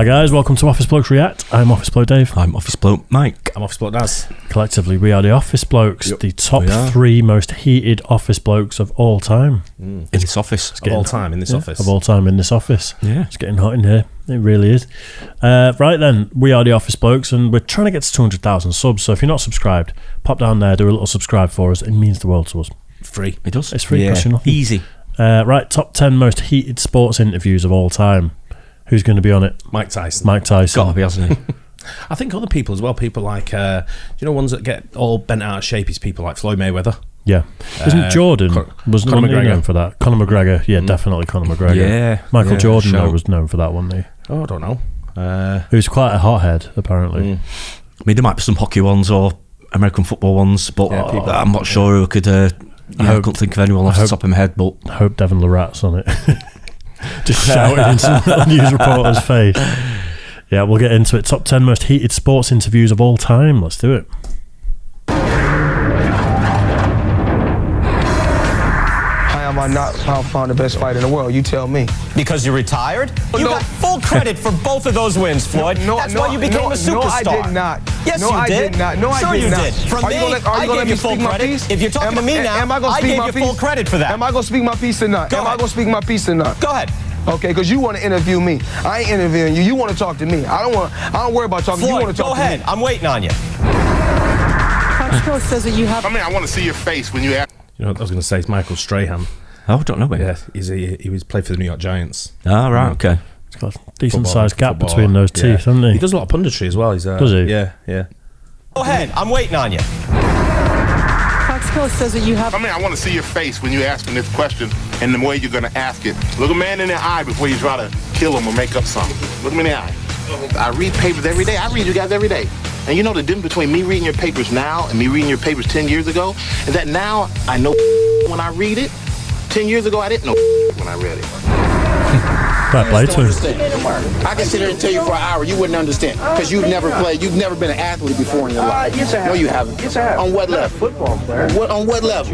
Hi guys, welcome to Office Blokes React. I'm Office Bloke Dave. I'm Office Bloke Mike. I'm Office Bloke Naz. Collectively, we are the Office Blokes, the top 3 most heated office blokes of all time. In this office. Of all time in this office. Of all time in this office. Yeah. It's getting hot in here. It really is. Right then, we are the Office Blokes and we're trying to get to 200,000 subs. So if you're not subscribed, pop down there, do a little subscribe for us. It means the world to us. Free. It does. It's free. Yeah. Easy. Right, top 10 most heated sports interviews of all time. Who's going to be on it? Mike Tyson. Mike Tyson. Gotta be, hasn't he? I think other people as well. People like, ones that get all bent out of shape is people like Floyd Mayweather. Yeah. Isn't Jordan, wasn't Conor McGregor known for that? Conor McGregor, yeah, definitely Conor McGregor. Yeah. Michael Jordan though, was known for that, wasn't he? Oh, I don't know. Who's quite a hothead, apparently. I mean, there might be some hockey ones or American football ones, but I'm not sure who could... I couldn't think of anyone off the top of my head, but... I hope Devin Lorat's on it. Just shouting into the news reporter's face. Yeah, we'll get into it. Top 10 most heated sports interviews of all time. Let's do it. How am I not found the best fighter in the world? You tell me. Because you're retired? You got full credit for both of those wins, Floyd. That's why you became a superstar. No, I did not. Yes, you did. No, sure I did you not. did. From me, I gave you full credit. If you're talking to me now, I gave you full credit for that. Am I going to speak my piece or not? Am I going to speak my piece or not? Go ahead. Okay, because you want to interview me. I ain't interviewing you. You want to talk to me. I don't worry about talking to you. You want to talk to me. Go ahead. I'm waiting on you. Coach says that you have... I mean, I want to see your face when you ask. You know what I was going to say? It's Michael Strahan. Oh, I don't know him. Yeah, he was played for the New York Giants. Ah, right, okay. He's got a decent sized gap between those teeth, hasn't he? He does a lot of punditry as well. Does he? Yeah. Go ahead. I'm waiting on you. Coach says that you have... I mean, I want to see your face when you asking this question and the way you're going to ask it. Look a man in the eye before you try to kill him or make up something. Look me in the eye. I read papers every day. I read you guys every day. And you know the difference between me reading your papers now and me reading your papers 10 years ago is that now I know when I read it. 10 years ago, I didn't know when I read it. Fair play to him. I can sit here and tell you for an hour, you wouldn't understand. Because you've never played, you've never been an athlete before in your life. Yes, I have. No, you haven't. Yes, I have. On what level? Football player. On what level?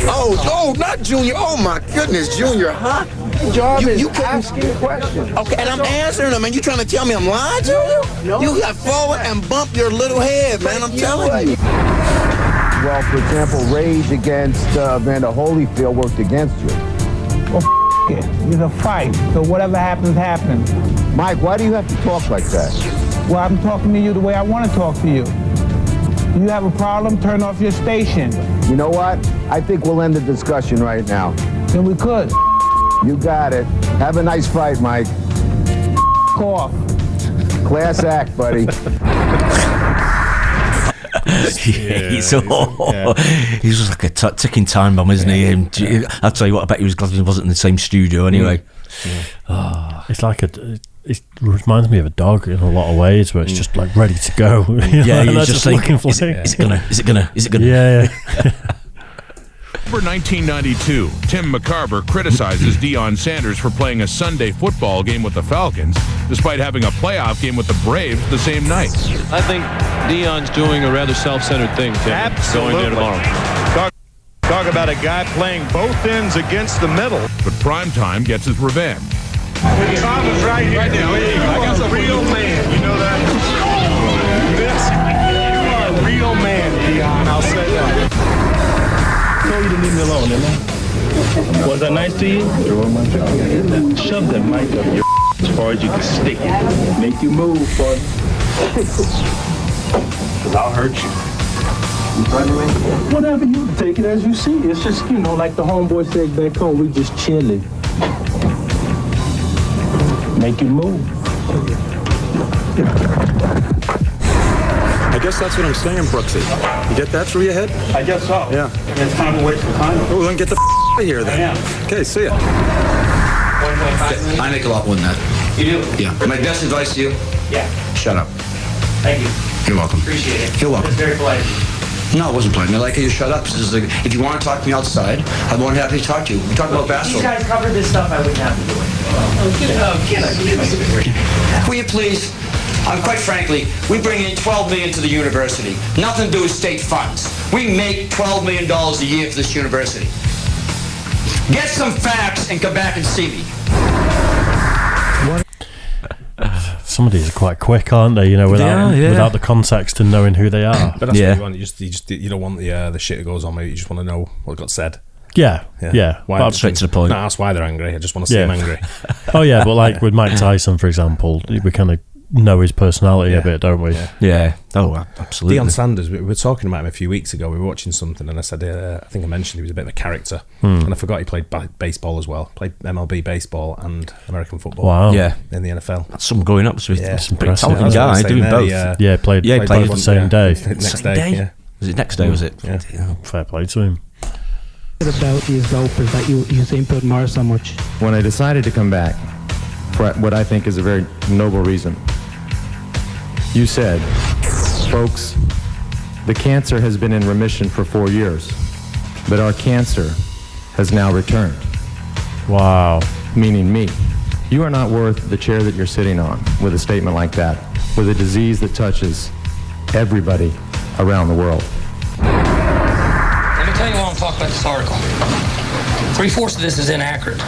Oh, not junior. Oh, my goodness, junior, huh? My job is asking questions. Okay, and I'm answering them, and you trying to tell me I'm lying to you? No. You got forward and bumped your little head, man, I'm telling you. Well, for example, Rage against Vander Holyfield worked against you. Well, it. It's a fight, so whatever happens, happens. Mike, why do you have to talk like that? Well, I'm talking to you the way I want to talk to you. You have a problem, turn off your station. You know what? I think we'll end the discussion right now. Then we could. You got it. Have a nice fight, Mike. Off. Class act, buddy. He's just like a ticking time bomb, isn't he? And I'll tell you what, I bet he was glad he wasn't in the same studio anyway. It's like it reminds me of a dog in a lot of ways, where it's just like ready to go. Yeah, he's just looking for is it gonna? Yeah. November 1992, Tim McCarver criticizes Deion Sanders for playing a Sunday football game with the Falcons, despite having a playoff game with the Braves the same night. I think Deion's doing a rather self-centered thing, Tim. Absolutely. Going there tomorrow. Talk about a guy playing both ends against the middle. But primetime gets his revenge. Tom is right here. Right there. I got a real man. You know that? You are a real man, Deion. I'll say that. I told you to leave me alone, didn't I? Was I nice to you? Shove that mic up your as far as you can stick it. Make you move, bud. Because I'll hurt you. Whatever, you take it as you see. It's just, like the homeboy said back home, we just chilling. Make you move. I guess that's what I'm saying, Brooksy. You get that through your head? I guess so. Yeah. It's kind of a waste of time. Well, then get the out of here then. Yeah. Okay, see ya. I make a lot more than that. You do? Yeah. My best advice to you? Yeah. Shut up. Thank you. You're welcome. Appreciate it. You're welcome. It's very polite. No, it wasn't playing. I like how you shut up. This is if you want to talk to me outside, I'm more than happy to talk to you. We talk about basketball. These guys covered this stuff, I wouldn't have to do it. Will you please? Quite frankly, we bring in $12 million to the university. Nothing to do with state funds. We make $12 million a year for this university. Get some facts and come back and see me. some of these are quite quick, aren't they? Without the context and knowing who they are. But that's what you want. You don't want the shit that goes on. Maybe you just want to know what got said. Yeah. Why, straight to the point. Not ask why they're angry. I just want to see them angry. Oh yeah, but like with Mike Tyson, for example, we kind of know his personality a bit, don't we? Yeah. Oh, absolutely. Deion Sanders, we were talking about him a few weeks ago. We were watching something and I said, I think I mentioned he was a bit of a character. And I forgot he played baseball as well. Played MLB baseball and American football. Wow. Yeah. In the NFL. That's some growing up. So That's a pretty impressive. talented guy doing both. Played the same day. Next day. Yeah. Was it next day, was it? Yeah. Fair play to him. About these dopers that you seem to admire so much. When I decided to come back, for what I think is a very noble reason, you said, folks, the cancer has been in remission for 4 years, but our cancer has now returned. Wow. Meaning me. You are not worth the chair that you're sitting on with a statement like that, with a disease that touches everybody around the world. Let me tell you why I'm talking about this article. 3/4 of this is inaccurate.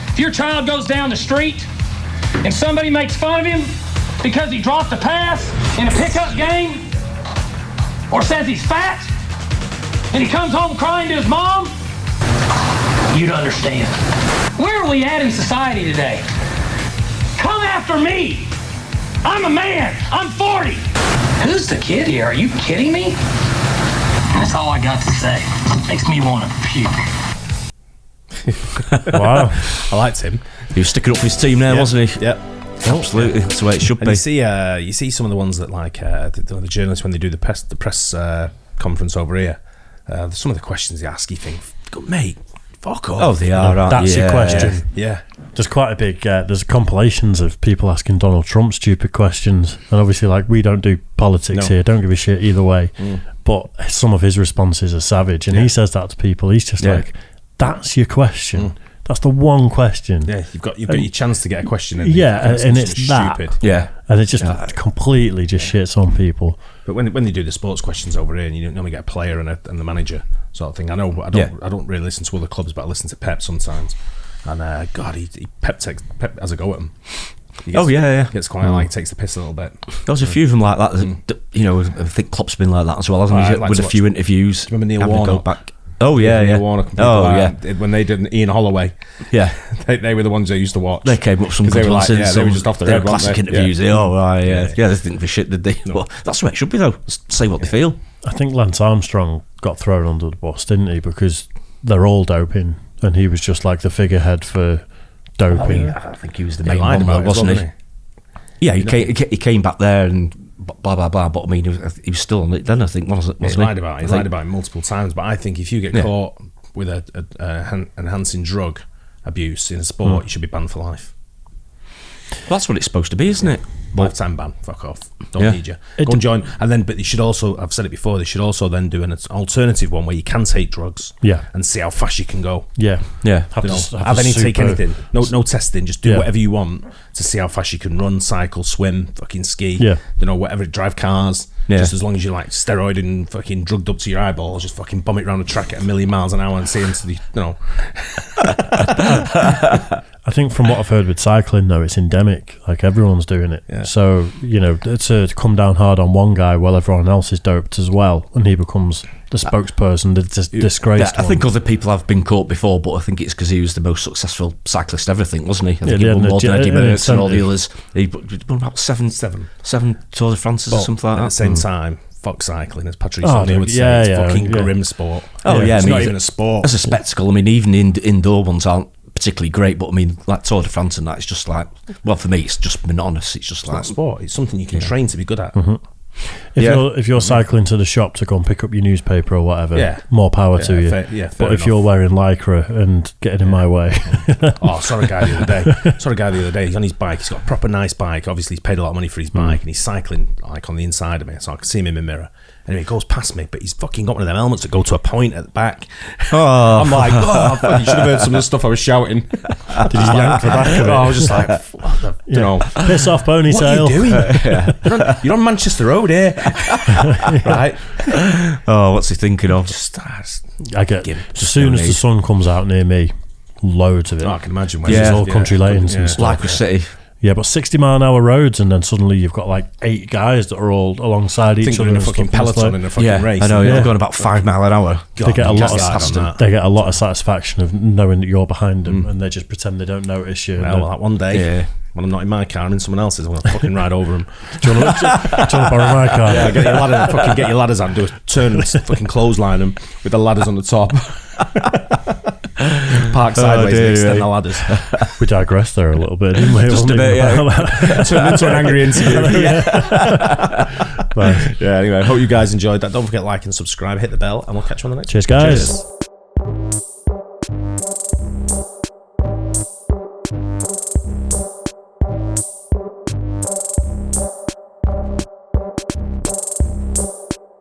If your child goes down the street and somebody makes fun of him because he dropped a pass in a pickup game, or says he's fat, and he comes home crying to his mom, you'd understand. Where are we at in society today? Come after me. I'm a man. I'm 40. Who's the kid here? Are you kidding me? That's all I got to say. Makes me want to puke. Wow. I liked him. He was sticking up for his team there, wasn't he? Yep. Absolutely. That's the way it should And be. you see some of the ones that like the journalists when they do the press conference over here. Some of the questions they ask, you think, mate, fuck off. Oh, they are. Aren't That's they? your question. Yeah. There's quite a big. There's compilations of people asking Donald Trump stupid questions, and obviously, like, we don't do politics here. Don't give a shit either way. But some of his responses are savage, and he says that to people. He's just like, "That's your question. That's the one question." Yeah, you've got your chance to get a question in. And it's that. Stupid. Yeah, and it just completely just shits on people. But when they do the sports questions over here, and you normally get a player and the manager sort of thing. I don't really listen to other clubs, but I listen to Pep sometimes. And God, Pep has a go at him. He gets quite like takes the piss a little bit. There's a few of them like that. I think Klopp's been like that as well, hasn't he? With a few interviews. Remember Neil Warnock? Back. Oh yeah, Neil Warnock. When they did Ian Holloway. Yeah, they were the ones I used to watch. They came up some good ones. They were just off the head. Classic interviews. They didn't think for shit, did they? No. Well, that's the way it should be though. Say what they feel. I think Lance Armstrong got thrown under the bus, didn't he? Because they're all doping, and he was just like the figurehead for doping. I think he was the main one, though, wasn't he? Yeah, he came back there and blah blah blah. But I mean, he was still on it then. I think wasn't he? He lied about it multiple times. But I think if you get caught with a enhancing drug abuse in a sport, you should be banned for life. Well, that's what it's supposed to be, isn't it? Lifetime ban. Fuck off. Don't need you. Go and join. And then, but they should also, I've said it before, they should also then do an alternative one where you can take drugs. Yeah. And see how fast you can go. Yeah. Take anything. No testing. Just do whatever you want to see how fast you can run, cycle, swim, fucking ski. Yeah. Whatever. Drive cars. Yeah. Just as long as you're like steroid and fucking drugged up to your eyeballs, just fucking bomb it around the track at 1,000,000 miles an hour and see into the, I think from what I've heard with cycling, though, it's endemic. Like, everyone's doing it. Yeah. So, to come down hard on one guy while everyone else is doped as well, and he becomes the spokesperson, the disgraced one. I think other people have been caught before, but I think it's because he was the most successful cyclist ever, wasn't he? I think he won more than Eddie Merckx and all the others. He won about seven Tour de France or something like that. At the same time, fuck cycling, as Patrice O'Neill would say, it's fucking grim sport. It's not even a sport. As a spectacle, I mean, even indoor ones aren't particularly great, but I mean, like Tour de France and that, it's just like, well, for me, it's just monotonous. It's just like not sport. It's something you can train to be good at. Mm-hmm. If you're cycling to the shop to go and pick up your newspaper or whatever, more power to you. But if enough. you're wearing lycra and getting in my way, I saw a guy the other day. He's on his bike. He's got a proper nice bike. Obviously, he's paid a lot of money for his bike, and he's cycling like on the inside of me, so I can see him in the mirror. Anyway, he goes past me, but he's fucking got one of them helmets that go to a point at the back. I'm like, you should have heard some of the stuff I was shouting. Did he yank the back of it? I was just like, piss off, ponytail. What are you doing? You're on Manchester Road here. Right? Oh, what's he thinking of? I get, as soon as the sun comes out near me, loads of it. I can imagine. It's all country lanes and stuff. Lycra City. Yeah, but 60-mile-an-hour roads, and then suddenly you've got like 8 guys that are all alongside each other in a fucking peloton in a fucking race. I know. You're going about 5 mile an hour. They get a lot of satisfaction of knowing that you're behind them, and they just pretend they don't notice you. Well, that one day, when I'm not in my car, I'm in someone else's, I'm going to fucking ride over them. Do you want to borrow my car? Yeah, get your ladders out, do a turn and fucking clothesline them with the ladders on the top. Park sideways and extend the ladders. We digressed there a little bit, didn't we? Just a bit, Turned into an angry interview. Anyway, hope you guys enjoyed that. Don't forget to like and subscribe, hit the bell, and we'll catch you on the next one. Cheers, guys.